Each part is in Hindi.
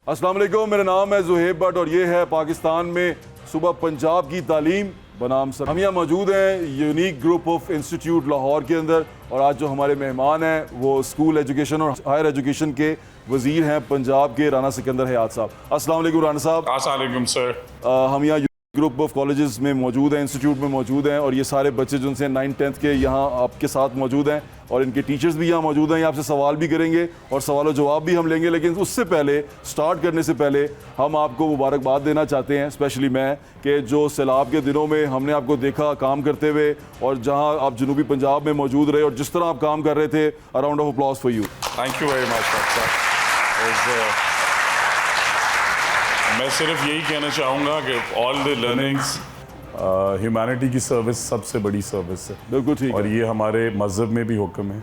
अस्सलाम वालेकुम, मेरा नाम है ज़ुहैब भट्ट और ये है पाकिस्तान में सुबह पंजाब की तालीम बनाम सर। हम यहाँ मौजूद हैं unique group of institute Lahore के अंदर और आज जो हमारे मेहमान हैं वो स्कूल एजुकेशन और हायर एजुकेशन के वज़ीर हैं पंजाब के राना सिकंदर हयात साहब। अस्सलाम वालेकुम राना साहब। अस्सलाम वालेकुम सर। हम यहाँ ग्रुप ऑफ कॉलेजेस में मौजूद हैं, इंस्टीट्यूट में मौजूद हैं और ये सारे बच्चे जो उनसे 9th-10th के यहाँ आपके साथ मौजूद हैं और इनके टीचर्स भी यहाँ मौजूद हैं। ये आपसे सवाल भी करेंगे और सवाल जवाब भी हम लेंगे, लेकिन उससे पहले स्टार्ट करने से पहले हम आपको मुबारकबाद देना चाहते हैं, स्पेशली मैं, कि जो सैलाब के दिनों में हमने आपको देखा काम करते हुए और जहाँ आप जनूबी पंजाब में मौजूद रहे और जिस तरह आप काम कर रहे थे। अ round of applause for you. Thank you very much. मैं सिर्फ यही कहना चाहूँगा कि ऑल द लर्निंग्स ह्यूमैनिटी की सर्विस सबसे बड़ी सर्विस है। बिल्कुल ठीक और है। ये हमारे मज़हब में भी हुक्म है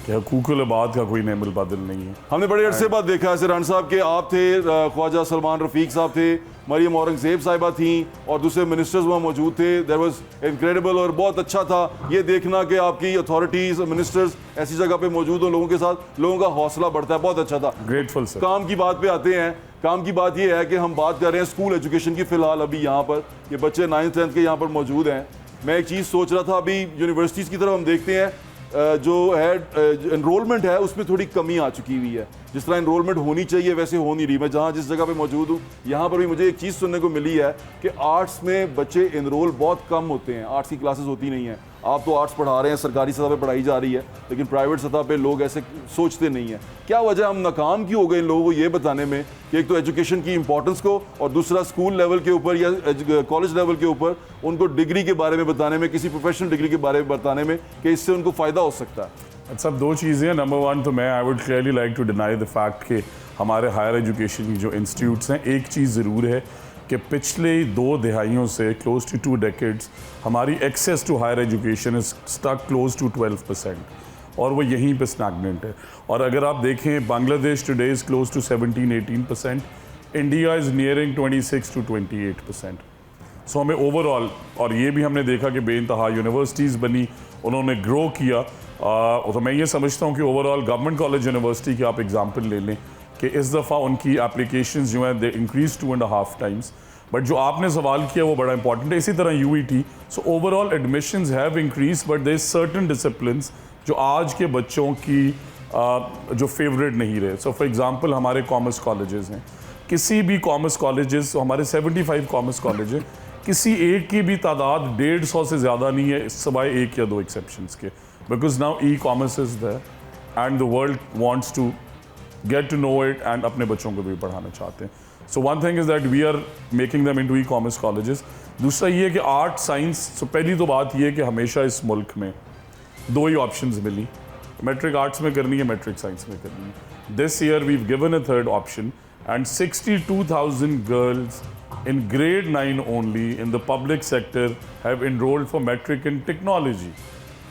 कि हुकूकुल इबाद का कोई नेमुल बदल नहीं है। हमने बड़े अरसे बाद देखा है सिरान साहब के आप थे, ख्वाजा सलमान रफ़ीक साहब थे, मरियम औरंगज़ेब साहिबा थी और दूसरे मिनिस्टर्स वहाँ मौजूद थे। देयर वाज इनक्रेडिबल और बहुत अच्छा था ये देखना कि आपकी अथॉरिटीज़ मिनिस्टर्स ऐसी जगह पे मौजूद हो, लोगों के साथ लोगों का हौसला बढ़ता है। बहुत अच्छा था। Grateful sir. काम की बात पे आते हैं। काम की बात ये है कि हम बात कर रहे हैं स्कूल एजुकेशन की। फ़िलहाल अभी यहाँ पर ये बच्चे 9th-10th के यहाँ पर मौजूद हैं। मैं एक चीज़ सोच रहा था, अभी यूनिवर्सिटीज़ की तरफ हम देखते हैं जो है एनरोलमेंट है उसमें थोड़ी कमी आ चुकी हुई है। जिस तरह एनरोलमेंट होनी चाहिए वैसे हो नहीं रही। मैं जहाँ जिस जगह पे मौजूद हूँ यहाँ पर भी मुझे एक चीज़ सुनने को मिली है कि आर्ट्स में बच्चे एनरोल बहुत कम होते हैं, आर्ट्स की क्लासेस होती नहीं हैं। आप तो आर्ट्स पढ़ा रहे हैं, सरकारी सतह पे पढ़ाई जा रही है, लेकिन प्राइवेट सतह पे लोग ऐसे सोचते नहीं हैं। क्या वजह, हम नाकाम क्यों हो गए इन लोगों को ये बताने में कि एक तो एजुकेशन की इंपॉर्टेंस को और दूसरा स्कूल लेवल के ऊपर या कॉलेज लेवल के ऊपर उनको डिग्री के बारे में बताने में, किसी प्रोफेशनल डिग्री के बारे में बताने में कि इससे उनको फ़ायदा हो सकता है। सब दो चीज़ें हैं। नंबर वन तो मैं I would clearly like to deny the fact कि हमारे हायर एजुकेशन की जो इंस्टीट्यूट्स हैं, एक चीज़ ज़रूर है कि पिछले 2 दहाइयों से क्लोज टू 2 डेकेड्स हमारी access to higher education is stuck close to 12% और वो यहीं पे स्टैग्नेंट है। और अगर आप देखें Bangladesh today is close to 17-18%, India is nearing 26 to 28%। So हमें ओवरऑल, और ये भी हमने देखा कि बेइंतहा यूनिवर्सिटीज़ बनी, उन्होंने ग्रो किया। तो मैं ये समझता हूँ कि ओवरऑल गवर्नमेंट कॉलेज यूनिवर्सिटी की आप एग्जांपल ले लें कि इस दफ़ा उनकी एप्लीकेशंस जो हैं दे इंक्रीज 2.5 times। बट जो आपने सवाल किया वो बड़ा इंपॉर्टेंट है। इसी तरह UET, so overall admissions have increase but there certain disciplines जो आज के बच्चों की जो फेवरेट नहीं रहे। सो फॉर एग्जांपल हमारे कॉमर्स कॉलेजेस हैं, किसी भी कॉमर्स कॉलेजेस, हमारे 75 कॉमर्स कॉलेज हैं, किसी एक की भी तादाद 150 से ज़्यादा नहीं है सिवाय 1 या 2 एक्सेप्शंस के। Because now e-commerce is there and the world wants to get to know it and अपने बच्चों को भी पढ़ाना चाहते हैं। So one thing is that we are making them into e-commerce colleges. दूसरा ये है कि आर्ट साइंस, सो पहली तो बात ये है कि हमेशा इस मुल्क में 2 ही ऑप्शंस मिली, मैट्रिक आर्ट्स में करनी है, मैट्रिक साइंस में करनी है। This year we have given a third option and 62,000 girls in grade 9 only in the public sector have enrolled for metric in technology.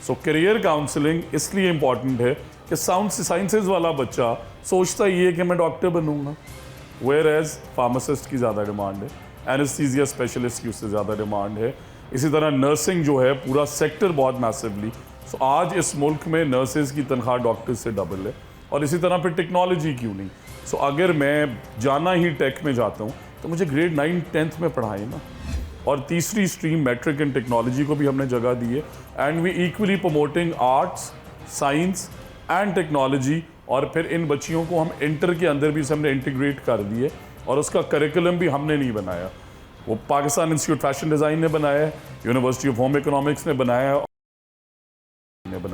So career counseling इसलिए important है कि साइंसेज वाला बच्चा सोचता ही है कि मैं डॉक्टर बनूंगा, whereas फार्मासिस्ट की ज़्यादा डिमांड है, एनेस्थीसिया स्पेशलिस्ट की उससे ज़्यादा डिमांड है। इसी तरह नर्सिंग जो है पूरा सेक्टर बहुत मैसिवली, सो आज इस मुल्क में नर्सेज की तनख्वाह डॉक्टर से डबल है। और इसी तरह फिर टेक्नोलॉजी क्यों नहीं। सो अगर मैं जाना ही टेक में जाता हूँ तो मुझे ग्रेड 9-10th में पढ़ाए ना। और तीसरी स्ट्रीम मैट्रिक एंड टेक्नोलॉजी को भी हमने जगह दी है and we equally promoting arts, science and technology. और फिर इन बच्चियों को हम इंटर के अंदर भी हमने इंटीग्रेट कर दिए और उसका करिकुलम भी हमने नहीं बनाया, वो पाकिस्तान इंस्टीट्यूट फैशन डिज़ाइन ने बनाया है, यूनिवर्सिटी ऑफ होम इकोनॉमिक्स ने बनाया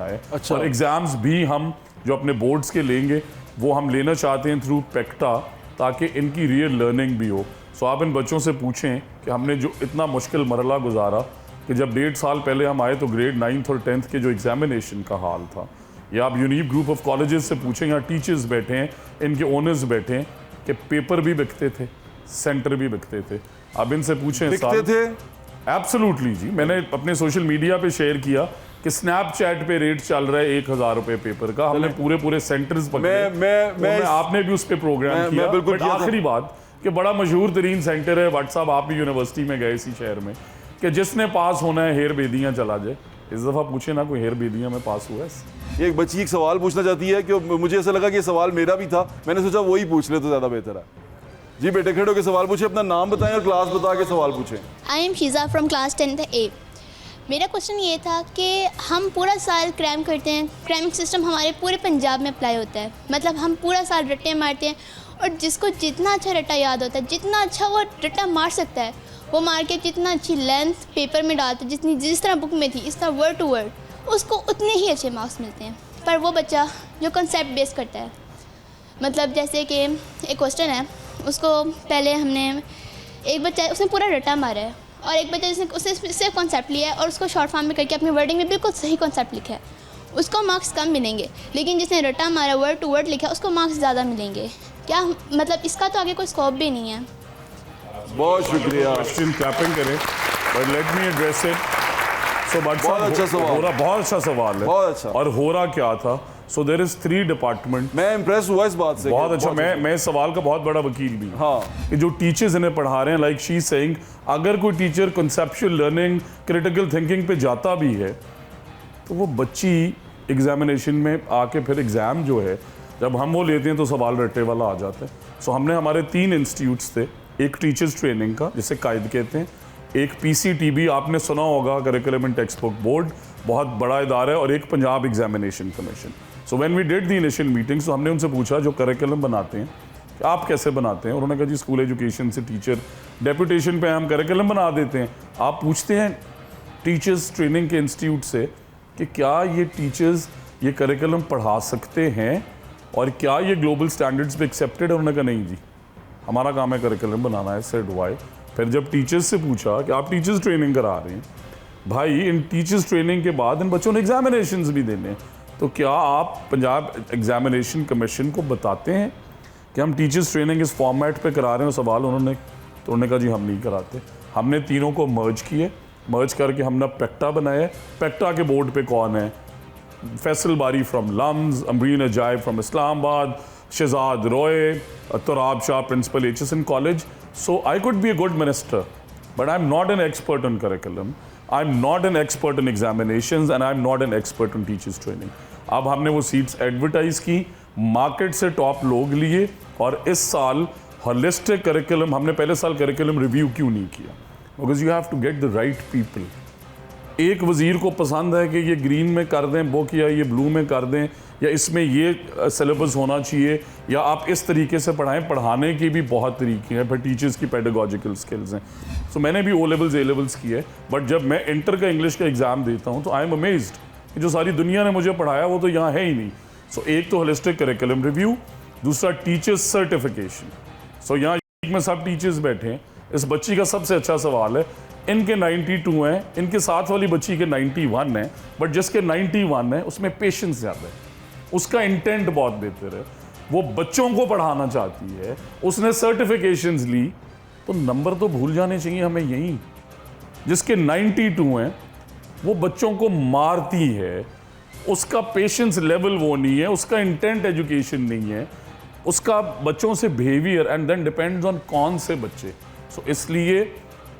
है। अच्छा। और एग्ज़ाम्स भी हम जो अपने बोर्ड्स के लेंगे वो हम लेना चाहते हैं थ्रू पेक्टा, ताकि इनकी रियल लर्निंग भी हो। सो आप इन बच्चों से पूछें कि हमने जो इतना मुश्किल मरला गुजारा कि जब 1.5 साल पहले हम आए तो ग्रेड 9th और 10th के जो एग्जामिनेशन का हाल था, या आप यूनिक ग्रुप ऑफ कॉलेजेस से पूछें, यहाँ टीचर्स बैठे हैं, इनके ओनर्स बैठे हैं, कि पेपर भी बिकते थे, सेंटर भी बिकते थे। अब इनसे पूछें बिकते थे? एब्सोल्युटली जी। मैंने अपने सोशल मीडिया पे शेयर किया कि स्नैपचैट पे रेट चल रहा है 1,000 रुपए पेपर का। हमने पूरे सेंटर्स पकड़े। आपने भी उस पर प्रोग्राम किया। बिल्कुल। आखिरी बात कि बड़ा मशहूर तरीन सेंटर है व्हाट्सअप, आप भी यूनिवर्सिटी में गए इसी शहर में, कि जिसने पास होना है हेर बेदियाँ चला जाए। इस दफ़ा पूछे ना कोई हेर बेदियाँ में पास हुआ है। एक बच्ची एक सवाल पूछना चाहती है कि मुझे ऐसा लगा कि ये सवाल मेरा भी था, मैंने सोचा वही पूछ ले तो ज़्यादा बेहतर है। जी बेटे, खड़े होकर सवाल पूछे, अपना नाम बताएं और क्लास बता के सवाल पूछें। I am Sheeza from class 10th A। मेरा क्वेश्चन ये था कि हम पूरा साल क्रैम करते हैं, क्रैमिंग सिस्टम हमारे पूरे पंजाब में अप्लाई होता है, मतलब हम पूरा साल रट्टे मारते हैं और जिसको जितना अच्छा रट्टा याद होता है, जितना अच्छा वो रट्टा मार सकता है, वो मार के जितना अच्छी लेंथ पेपर में डालता है, जिस तरह बुक में थी इस तरह वर्ड टू वर्ड, उसको उतने ही अच्छे मार्क्स मिलते हैं। पर वो बच्चा जो कंसेप्ट बेस करता है, मतलब जैसे कि एक क्वेश्चन है, उसको पहले हमने एक बच्चा उसने पूरा रट्टा मारा है और एक बच्चा जिसने उसने सिर्फ कॉन्सेप्ट लिया है और उसको शॉर्ट फॉर्म में करके अपनी वर्डिंग में बिल्कुल सही कॉन्सेप्ट लिखा है, उसको मार्क्स कम मिलेंगे। लेकिन जिसने रट्टा मारा वर्ड टू वर्ड लिखा है उसको मार्क्स ज़्यादा मिलेंगे। क्या मतलब इसका तो आगे कोई स्कोप भी नहीं है। बहुत शुक्रिया। क्वेश्चन क्लैपिंग करें, but let me address it. So बहुत अच्छा सवाल। हो रहा, बहुत अच्छा सवाल है। बहुत अच्छा। और हो रहा क्या था, सो देयर इज 3 डिपार्टमेंट। मैं इम्प्रेस हुआ इस बात से। बहुत अच्छा। मैं इस सवाल का बहुत बड़ा वकील भी हूं। हाँ। कि जो टीचर्स इन्हें पढ़ा रहे हैं, लाइक शी सेइंग, अगर कोई teacher conceptual learning, critical thinking पे जाता भी है तो वो बच्ची एग्जामिनेशन में आके फिर एग्ज़ाम जो है जब हम वो लेते हैं तो सवाल रट्टे वाला आ जाता है। सो हमने हमारे 3 इंस्टीट्यूट्स थे, एक टीचर्स ट्रेनिंग का जिसे कायद कहते हैं, एक PCTB आपने सुना होगा, curriculum and textbook board, बहुत बड़ा इदारा है, और एक Punjab examination commission. So when we did the initial meetings, तो हमने उनसे पूछा जो करिकुलम बनाते हैं आप कैसे बनाते हैं। उन्होंने कहा जी स्कूल एजुकेशन से टीचर डेपुटेशन पे हम करिकुलम बना देते हैं। आप पूछते हैं टीचर्स ट्रेनिंग के इंस्टीट्यूट से कि क्या ये टीचर्स ये करिकुलम पढ़ा सकते हैं और क्या ये ग्लोबल स्टैंडर्ड्स पे एक्सेप्टेड है। उन्होंने कहा नहीं जी, हमारा काम है करिकुलम बनाना है। Said why. फिर जब टीचर्स से पूछा कि आप टीचर्स ट्रेनिंग करा रहे हैं, भाई इन टीचर्स ट्रेनिंग के बाद इन बच्चों ने एग्जामिनेशंस भी देने हैं, तो क्या आप पंजाब एग्जामिनेशन कमीशन को बताते हैं कि हम टीचर्स ट्रेनिंग इस फॉर्मेट पे करा रहे हैं। सवाल उन्होंने कहा जी हम नहीं कराते। हमने तीनों को मर्ज किए, मर्ज करके हमने पेक्टा बनाया। पेक्टा के बोर्ड पे कौन है? Faisal Bari from LUMS, Amreen Ajaib from Islamabad, Shahzad Roy, Turab Shah principal HSN college. So I could be a good minister, but I'm not an expert on curriculum. I'm not an expert in examinations and I'm not an expert on teachers training. अब हमने वो सीट्स एडवर्टाइज की, मार्केट से टॉप लोग लिए, और इस साल होलिस्टिक करिकुलम, हमने पहले साल करिकुलम रिव्यू क्यों नहीं किया? Because you have to get the right people. एक वज़ीर को पसंद है कि ये ग्रीन में कर दें बुक, या ये ब्लू में कर दें, या इसमें ये सिलेबस होना चाहिए, या आप इस तरीके से पढ़ाएं। पढ़ाने के भी बहुत तरीके हैं, फिर टीचर्स की पेडागोजिकल स्किल्स हैं। सो मैंने भी O लेवल्स A लेवल्स किए, बट जब मैं इंटर का इंग्लिश का एग्ज़ाम देता हूँ तो आई एम अमेज्ड कि जो सारी दुनिया ने मुझे पढ़ाया वो तो यहाँ है ही नहीं। सो एक तो होलिस्टिक करिकुलम रिव्यू, दूसरा टीचर्स सर्टिफिकेशन। सो यहाँ में सब टीचर्स बैठे हैं। इस बच्ची का सबसे अच्छा सवाल है, इनके 92 हैं, इनके साथ वाली बच्ची के 91 हैं, बट जिसके 91 है उसमें पेशेंस ज़्यादा है, उसका इंटेंट बहुत बेहतर है, वो बच्चों को पढ़ाना चाहती है, उसने सर्टिफिकेशंस ली, तो नंबर तो भूल जाने चाहिए हमें यहीं। जिसके 92 हैं वो बच्चों को मारती है, उसका पेशेंस लेवल वो नहीं है, उसका इंटेंट एजुकेशन नहीं है, उसका बच्चों से behaviour, and then depends on कौन से बच्चे। सो इसलिए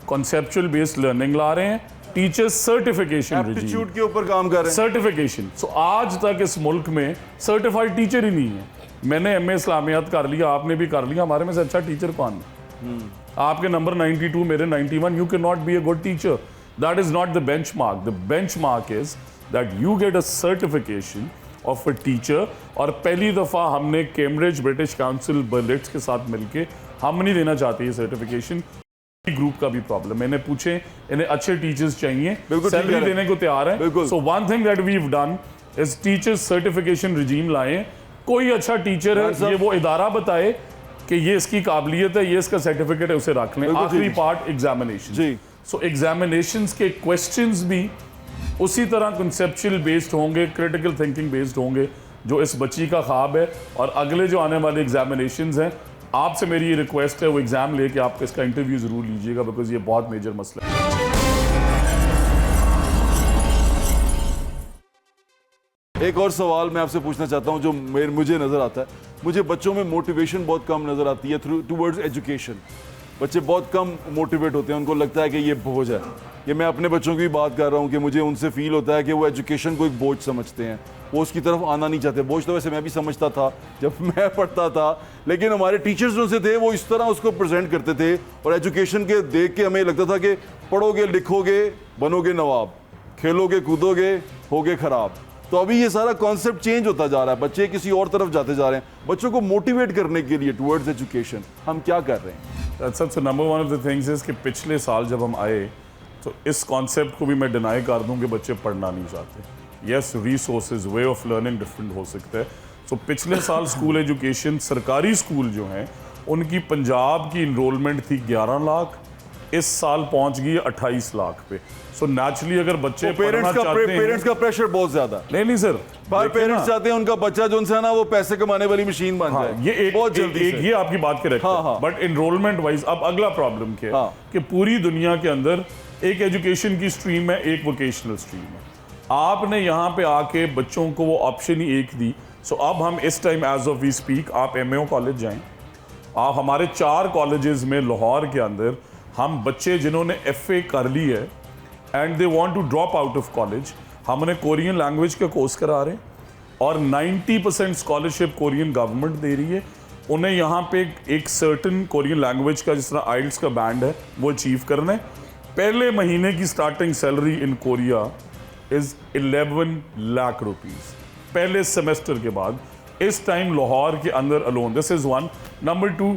कॉन्सेप्चुअल बेस्ड लर्निंग ला रहे हैं, टीचर सर्टिफिकेशन एप्टीट्यूड के ऊपर काम कर रहे हैं, सर्टिफिकेशन। सो आज तक इस मुल्क में सर्टिफाइड टीचर ही नहीं है। मैंने MA इस्लामियात कर लिया, आपने भी कर लिया, हमारे में से अच्छा टीचर कौन है? आपके नंबर 92, मेरे 91, you can not be a good teacher. That is not the benchmark. The benchmark is that you get a certification of a teacher. और पहली दफ़ा हमने कैम्ब्रिज ब्रिटिश काउंसिल बर्लिट्स के साथ मिलके, हम नहीं देना चाहते ये सर्टिफिकेशन, ग्रुप का भी प्रॉब्लम। मैंने पूछे इन्हें अच्छे टीचर्स चाहिए, सैलरी देने को तैयार है। So one thing that we have done is teachers certification regime लाएं। कोई अच्छा टीचर है, ये वो इदारा बताए कि ये इसकी काबिलियत है, ये इसका सर्टिफिकेट है, उसे रख लें। आखिरी पार्ट एग्जामिनेशन जी। सो एग्जामिनेशंस के क्वेश्चंस भी उसी तरह कंसेप्चुअल बेस्ड होंगे, क्रिटिकल थिंकिंग बेस्ड होंगे, जो इस बच्ची का ख्वाब है। और अगले जो आने वाले एग्जामिनेशंस हैं, आपसे मेरी ये रिक्वेस्ट है, वो एग्जाम लेके आप इसका इंटरव्यू जरूर लीजिएगा, बिकॉज ये बहुत मेजर मसला है। एक और सवाल मैं आपसे पूछना चाहता हूं जो मुझे नजर आता है, मुझे बच्चों में मोटिवेशन बहुत कम नजर आती है टूवर्ड्स एजुकेशन। बच्चे बहुत कम मोटिवेट होते हैं, उनको लगता है कि ये बोझ है। ये मैं अपने बच्चों की भी बात कर रहा हूँ कि मुझे उनसे फील होता है कि वो एजुकेशन को एक बोझ समझते हैं, वो उसकी तरफ आना नहीं चाहते। बोझ तो वैसे मैं भी समझता था जब मैं पढ़ता था, लेकिन हमारे टीचर्स जो से थे वो इस तरह उसको प्रेजेंट करते थे, और एजुकेशन के देख के हमें लगता था कि पढ़ोगे लिखोगे बनोगे नवाब, खेलोगे कूदोगे होगे खराब। तो अभी ये सारा कॉन्सेप्ट चेंज होता जा रहा है, बच्चे किसी और तरफ जाते जा रहे हैं। बच्चों को मोटिवेट करने के लिए टुवर्ड्स एजुकेशन हम क्या कर रहे हैं? सबसे number one of the things is कि पिछले साल जब हम आए तो इस कॉन्सेप्ट को भी मैं डिनाई कर दूं कि बच्चे पढ़ना नहीं चाहते। Yes, resources, way of learning different हो सकता है। तो पिछले साल स्कूल एजुकेशन, सरकारी स्कूल जो हैं उनकी पंजाब की इनरोलमेंट थी 11 लाख, इस साल पहुंच गई 28 लाख पे। सो नेचुरली अगर बच्चे पढ़ना चाहते हैं, पेरेंट्स का प्रेशर बहुत ज्यादा। नहीं सर, पेरेंट्स चाहते हैं उनका बच्चा जो उनसे ना वो पैसे कमाने वाली मशीन बन जाए। ये एक बहुत जल्दी से। ये आपकी बात करेक्ट है, बट इनरोलमेंट वाइज अब अगला प्रॉब्लम क्या है कि पूरी दुनिया के अंदर एक एजुकेशन की स्ट्रीम है, एक वोकेशनल स्ट्रीम है। आपने यहाँ पे आके बच्चों को वो ऑप्शन ही एक दी। सो अब हम इस time as of we speak, आप एमएओ कॉलेज जाएं, आप हमारे 4 कॉलेजेस में लाहौर के अंदर हम बच्चे जिन्होंने एफए कर ली है and they want to drop out of college, हम उन्हें कोरियन लैंग्वेज का कोर्स करा रहे हैं और 90% स्कॉलरशिप कोरियन गवर्नमेंट दे रही है। उन्हें यहाँ पे एक सर्टन कोरियन लैंग्वेज का जिस तरह आइल्स का बैंड है वो अचीव करना है। पहले महीने की starting salary in Korea is 11 lakh rupees पहले सेमेस्टर के बाद, इस टाइम लाहौर के अंदर alone. This is one. Number 2,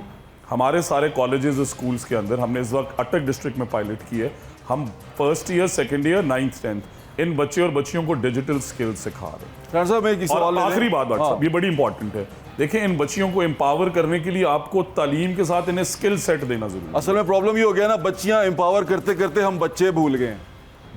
हमारे सारे कॉलेजेस और स्कूल्स के अंदर हमने इस वक्त अटक डिस्ट्रिक्ट में पायलट की है। हम first year, second year, 9th 10th इन बच्चे और बच्चियों को डिजिटल स्किल्स सिखा रहे हैं। और आखिरी बात साहब, ये बड़ी इंपॉर्टेंट है, देखिए इन बच्चियों को एम्पावर करने के लिए आपको तालीम के साथ इन्हें स्किल सेट देना जरूरी है। असल में प्रॉब्लम ये हो गया ना, बच्चियां एम्पावर करते करते हम बच्चे भूल गए।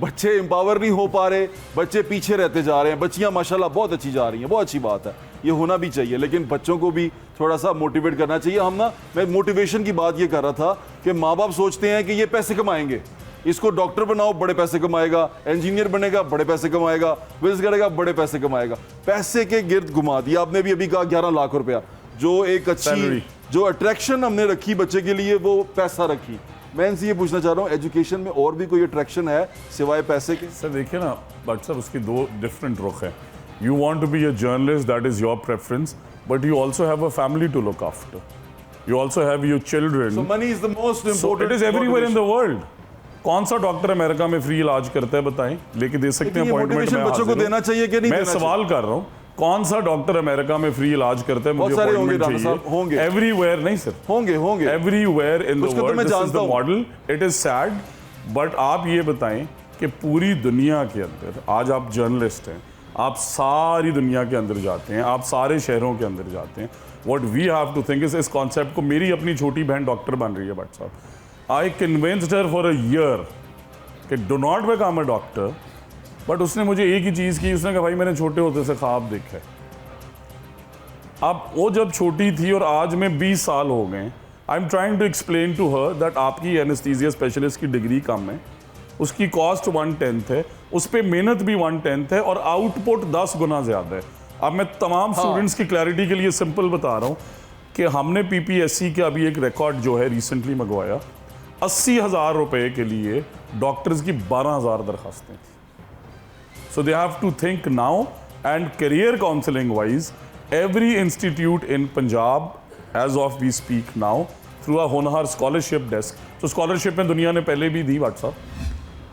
बच्चे एम्पावर नहीं हो पा रहे, बच्चे पीछे रहते जा रहे हैं। बच्चियां माशाल्लाह बहुत अच्छी जा रही हैं, बहुत अच्छी बात है, ये होना भी चाहिए, लेकिन बच्चों को भी थोड़ा सा मोटिवेट करना चाहिए। हम ना, मैं मोटिवेशन की बात ये कर रहा था कि माँ बाप सोचते हैं कि ये पैसे कमाएंगे, इसको डॉक्टर बनाओ बड़े पैसे कमाएगा, इंजीनियर बनेगा बड़े पैसे कमाएगा, बिजनेस करेगा बड़े पैसे कमाएगा। पैसे के गिर्द घुमा दिया आपने भी अभी कहा 11 लाख रुपया, जो एक अच्छी जो अट्रैक्शन हमने रखी बच्चे के लिए वो पैसा रखी। मैं इनसे ये पूछना चाह रहा हूँ, एजुकेशन में और भी कोई अट्रैक्शन है सिवाय पैसे के? सर देखिए ना बट सर, उसके 2 डिफरेंट रुख हैं। You want to be a journalist, that is your preference, but you also have a family to look after, you also have your children. So money is the most important. It is everywhere in the world. कौन सा डॉक्टर अमेरिका में फ्री इलाज करता है बताएं? लेके दे सकते हैं अपॉइंटमेंट में? बच्चों को देना चाहिए कि नहीं? मैं सवाल कर रहा हूँ, कौन सा डॉक्टर अमेरिका में फ्री इलाज करता है? मुझे अपॉइंटमेंट चाहिए। होंगे एवरीवेयर नहीं सर, होंगे everywhere in the world. This is the model. It is sad, but आप ये बताएं कि पूरी दुनिया के अंदर आज आप जर्नलिस्ट हैं, आप सारी दुनिया के अंदर जाते हैं, आप सारे शहरों के अंदर जाते हैं। What we have to think इस कॉन्सेप्ट को, मेरी अपनी छोटी बहन डॉक्टर बन रही है बट साहब, I convinced her for a year कि do not become a doctor, but उसने मुझे एक ही चीज़ की, उसने कहा भाई मैंने छोटे होते से ख्वाब देखा है। अब वो जब छोटी थी और आज में 20 साल हो गए, I am trying to explain to her that आपकी एनेस्थीसिया स्पेशलिस्ट की डिग्री कम है, उसकी कॉस्ट 1/10 है, उस पर मेहनत भी 1/10 है और आउटपुट 10 गुना ज़्यादा है। अब मैं तमाम स्टूडेंट्स की क्लैरिटी के लिए सिंपल बता रहा हूँ कि हमने PPSC का अभी एक रिकॉर्ड जो है रिसेंटली मंगवाया, 80,000 रुपये के लिए डॉक्टर्स की 12,000 दरखास्तें थी। So they have to think now, and career counseling wise, every institute in Punjab, as of we speak now, through a Honar scholarship desk. So scholarship में दुनिया ने पहले भी दी व्हाट्सअप।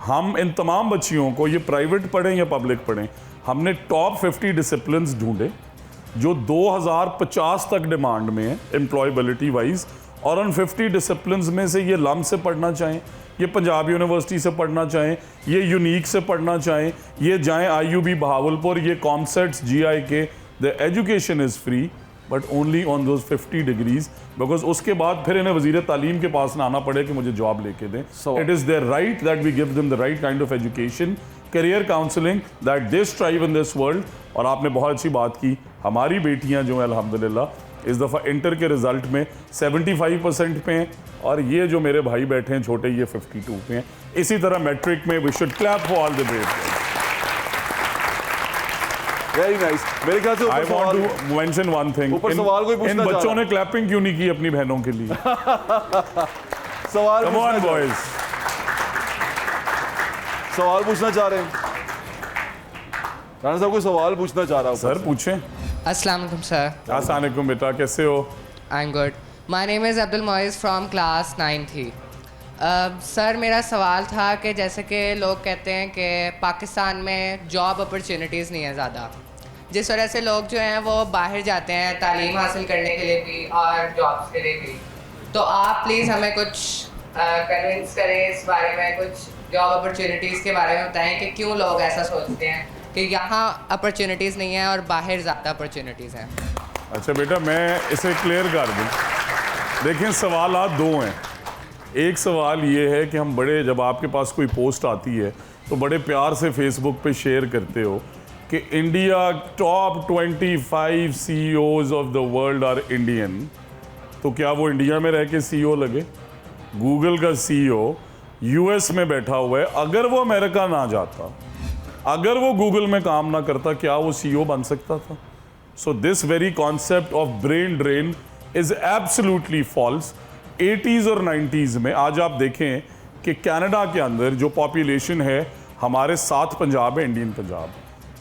हम इन तमाम बच्चियों को, ये प्राइवेट पढ़ें या पब्लिक पढ़ें, हमने टॉप 50 डिसिप्लिन्स ढूंढे जो 2050 तक डिमांड में है एम्प्लॉयबिलिटी वाइज, और उन 50 डिसिप्लिन्स में से ये लम से पढ़ना चाहें, ये पंजाब यूनिवर्सिटी से पढ़ना चाहें, ये यूनिक से पढ़ना चाहें, ये जाएं IUB बहावलपुर, ये COMSATS GIK, the education is free but only on those 50 degrees, because उसके बाद फिर इन्हें वजीर तालीम के पास ना आना पड़े कि मुझे जॉब लेके दें। It is there right that we give them the right kind of education, career counselling that they strive in this world. और आपने बहुत अच्छी बात की, हमारी बेटियां जो हैं अल्हम्दुलिल्लाह इस दफ़ा इंटर के रिजल्ट में 75% पे हैं, और ये जो मेरे भाई बैठे हैं छोटे, ये 52 पे हैं। इसी तरह मैट्रिक में we should clap for all the brave. Very nice. मेरे ख्याल से I want to mention one thing, इन बच्चों ने क्लैपिंग क्यों नहीं की अपनी बहनों के लिए? सवाल कम ऑन बॉयज, सवाल पूछना चाह रहे हैं? राना साहब कोई सवाल पूछना चाह रहा हूँ सर पूछें। अस्सलाम वालेकुम सर। अस्सलाम वालेकुम बेटा, कैसे हो? I am good. My name is Abdul Moiz from class 9th he. Sir मेरा सवाल था कि जैसे कि लोग कहते हैं कि पाकिस्तान में जॉब अपॉर्चुनिटीज़ नहीं है ज़्यादा, जिस वजह से लोग जो हैं वो बाहर जाते हैं तालीम हासिल करने के लिए भी और जॉब्स के लिए भी। तो आप प्लीज़ हमें कुछ कन्विंस करें इस बारे में, कुछ जॉब अपॉर्चुनिटीज़ के बारे में बताएं कि क्यों लोग ऐसा सोचते हैं कि यहाँ अपॉर्चुनिटीज़ नहीं है और बाहर ज़्यादा अपॉर्चुनिटीज़ हैं। अच्छा बेटा, मैं इसे क्लियर कर दूँ। देखें, सवालात दो हैं। एक सवाल ये है कि हम बड़े, जब आपके पास कोई पोस्ट आती है तो बड़े प्यार से फेसबुक पे शेयर करते हो कि India top 25 CEOs of the world are Indian. तो क्या वो इंडिया में रह के CEO लगे? गूगल का CEO US में बैठा हुआ है। अगर वो अमेरिका ना जाता, अगर वो गूगल में काम ना करता, क्या वो CEO बन सकता था? So this very concept of brain drain is absolutely false. 80s और 90s में, आज आप देखें कि कनाडा के अंदर जो पॉपुलेशन है, हमारे 7 पंजाब है, इंडियन पंजाब।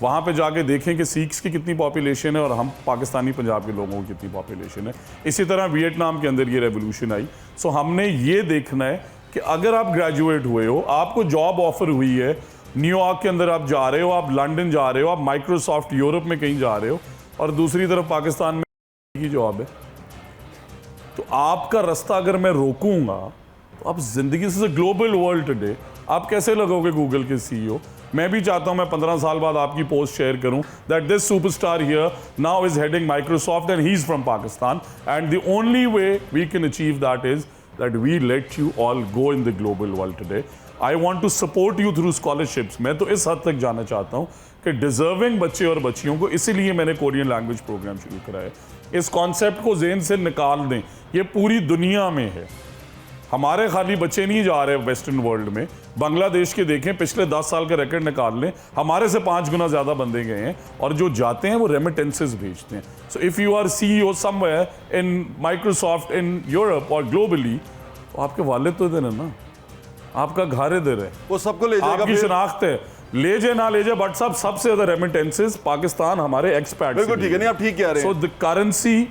वहाँ पे जाके देखें कि सिख्स की कितनी पॉपुलेशन है और हम पाकिस्तानी पंजाब के लोगों की कितनी पॉपुलेशन है। इसी तरह वियतनाम के अंदर ये रेवोल्यूशन आई। सो हमने ये देखना है कि अगर आप ग्रेजुएट हुए हो, आपको जॉब ऑफर हुई है, न्यूयॉर्क के अंदर आप जा रहे हो, आप लंदन जा रहे हो, आप माइक्रोसॉफ्ट यूरोप में कहीं जा रहे हो, और दूसरी तरफ पाकिस्तान में की जॉब है, तो आपका रास्ता अगर मैं रोकूंगा तो आप जिंदगी से ग्लोबल वर्ल्ड टुडे आप कैसे लगोगे गूगल के CEO? मैं भी चाहता हूं मैं 15 साल बाद आपकी पोस्ट शेयर करूं that this superstar here now is heading Microsoft and he is from Pakistan, and the only way we can achieve that is that we let you all go in the global world today. I want to support you through scholarships. मैं तो इस हद तक जाना चाहता हूँ कि डिजर्विंग बच्चे और बच्चियों को, इसीलिए मैंने कोरियन लैंग्वेज प्रोग्राम शुरू करा है। इस कॉन्सेप्ट को ज़हन से निकाल दें, ये पूरी दुनिया में है। हमारे खाली बच्चे नहीं जा रहे वेस्टर्न वर्ल्ड में। बांग्लादेश के देखें, पिछले 10 साल का रिकॉर्ड निकाल लें, हमारे से 5 गुना ज़्यादा बंदे गए हैं, और जो जाते हैं वो रेमिटेंसेस भेजते हैं। So if you are CEO somewhere in Microsoft in Europe और ग्लोबली, तो आपके वालिद तो इधर है ना, आपका घर इधर है, वो सबको ले जाएगा, आपकी शनाख्त है, ले जाए ना ले जाए, बट सब सबसे ज्यादा रेमिटेंसेस पाकिस्तान हमारे एक्सपैट। बिल्कुल ठीक है, नहीं आप ठीक कह रहे हैं। सो द करेंसी,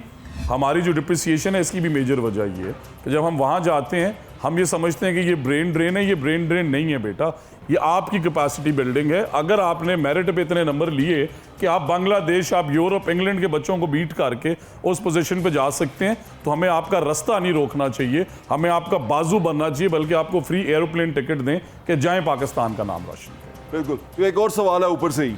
हमारी जो डिप्रिसिएशन है, इसकी भी मेजर वजह ये है कि जब हम वहाँ जाते हैं हम ये समझते हैं कि ये ब्रेन ड्रेन है। ये ब्रेन ड्रेन नहीं है बेटा, ये आपकी कैपेसिटी बिल्डिंग है। अगर आपने मेरिट पे इतने नंबर लिए कि आप बांग्लादेश, आप यूरोप, इंग्लैंड के बच्चों को बीट करके उस पोजीशन पे जा सकते हैं, तो हमें आपका रास्ता नहीं रोकना चाहिए, हमें आपका बाजू बनना चाहिए, बल्कि आपको फ्री एरोप्लेन टिकट दें कि जाएं पाकिस्तान का नाम रोशन करें। बिल्कुल। तो एक और सवाल है ऊपर से ही।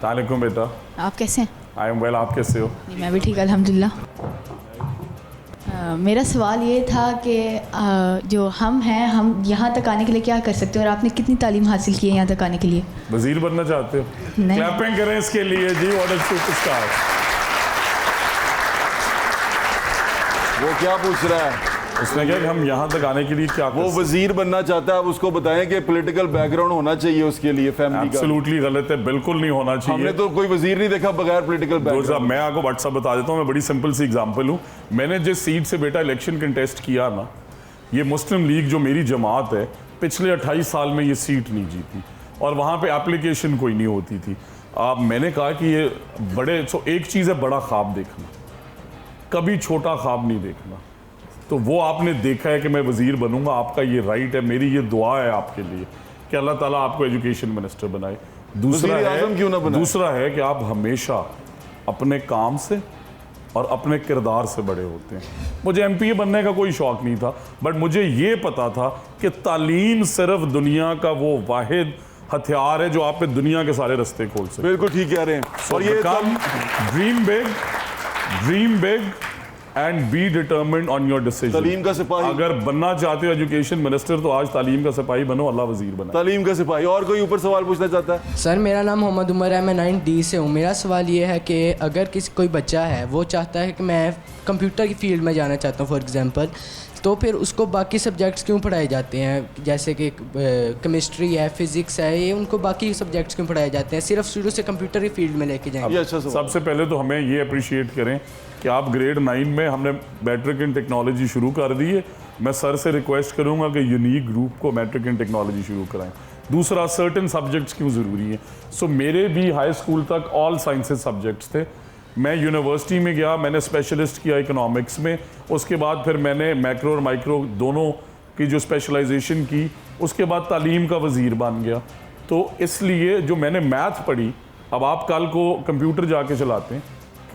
वालेकुम बेटा। आप कैसे हैं? आई एम वेल, आप कैसे हो? मैं भी ठीक, अल्हम्दुलिल्लाह। मेरा सवाल ये था कि जो हम हैं, हम यहाँ तक आने के लिए क्या कर सकते हैं, और आपने कितनी तालीम हासिल की है यहाँ तक आने के लिए? वजीर बनना चाहते हो? नहीं। क्लैपिंग करें इसके लिए जी। What a superstar. वो क्या पूछ रहा है? उसने कहा कि हम यहाँ तक आने के लिए क्या वो वजीर बनना चाहता है, आप उसको बताएं कि पॉलिटिकल बैकग्राउंड होना चाहिए उसके लिए, फैमिली का। एब्सोल्युटली गलत है, बिल्कुल नहीं होना चाहिए। हमने तो कोई वजीर नहीं देखा बगैर पॉलिटिकल बैकग्राउंड। मैं आपको व्हाट्सअप बता देता हूँ, मैं बड़ी सिंपल सी एग्जांपल हूँ। मैंने जिस सीट से बेटा इलेक्शन कंटेस्ट किया ना, ये मुस्लिम लीग जो मेरी जमात है, पिछले 28 साल में ये सीट नहीं जीती, और वहाँ पे एप्लीकेशन कोई नहीं होती थी। मैंने कहा कि ये बड़े, एक चीज़ है बड़ा ख्वाब देखना, कभी छोटा ख्वाब नहीं देखना। तो वो आपने देखा है कि मैं वज़ीर बनूंगा, आपका ये राइट है, मेरी ये दुआ है आपके लिए कि अल्लाह ताला आपको एजुकेशन मिनिस्टर बनाए। दूसरा है कि आप हमेशा अपने काम से और अपने किरदार से बड़े होते हैं। मुझे MPA बनने का कोई शौक़ नहीं था, बट मुझे ये पता था कि तालीम सिर्फ दुनिया का वो वाहिद हथियार है जो आप पे दुनिया के सारे रास्ते खोल सकते। बिल्कुल ठीक कह रहे हैं। और ये dream big and be determined on your decision. तालीम का सिपाही अगर बनना चाहते हो एजुकेशन मिनिस्टर, तो आज तालीम का सिपाही बनो, अल्लाह वजीर बना। तालीम का सिपाही। और कोई ऊपर सवाल पूछना चाहता है? सर मेरा नाम मोहम्मद उमर है, मैं 9D से हूँ। मेरा सवाल ये है कि अगर कोई बच्चा है, वो चाहता है कि मैं कंप्यूटर की फील्ड में जाना चाहता हूँ फॉर एग्जांपल, तो फिर उसको बाकी सब्जेक्ट्स क्यों पढ़ाए जाते हैं? जैसे कि केमिस्ट्री है, फिज़िक्स है, ये उनको बाकी सब्जेक्ट्स क्यों पढ़ाए जाते हैं? सिर्फ शुरू से कंप्यूटर की फील्ड में लेके जाएंगे। अच्छा, सबसे पहले तो हमें ये अप्रिशिएट करें कि आप ग्रेड 9 में हमने मैट्रिक इन टेक्नोलॉजी शुरू कर दी है। मैं सर से रिक्वेस्ट करूंगा कि यूनिक ग्रुप को मैट्रिक इन टेक्नोलॉजी शुरू कराएं। दूसरा सर्टेन सब्जेक्ट्स क्यों ज़रूरी हैं। सो मेरे भी हाई स्कूल तक ऑल साइंसेस सब्जेक्ट्स थे। मैं यूनिवर्सिटी में गया, मैंने स्पेशलिस्ट किया इकोनॉमिक्स में, उसके बाद फिर मैंने मैक्रो और माइक्रो दोनों की जो स्पेशलाइजेशन की, उसके बाद तालीम का वज़ीर बन गया। तो इसलिए जो मैंने मैथ पढ़ी, अब आप कल को कंप्यूटर जाके चलाते हैं,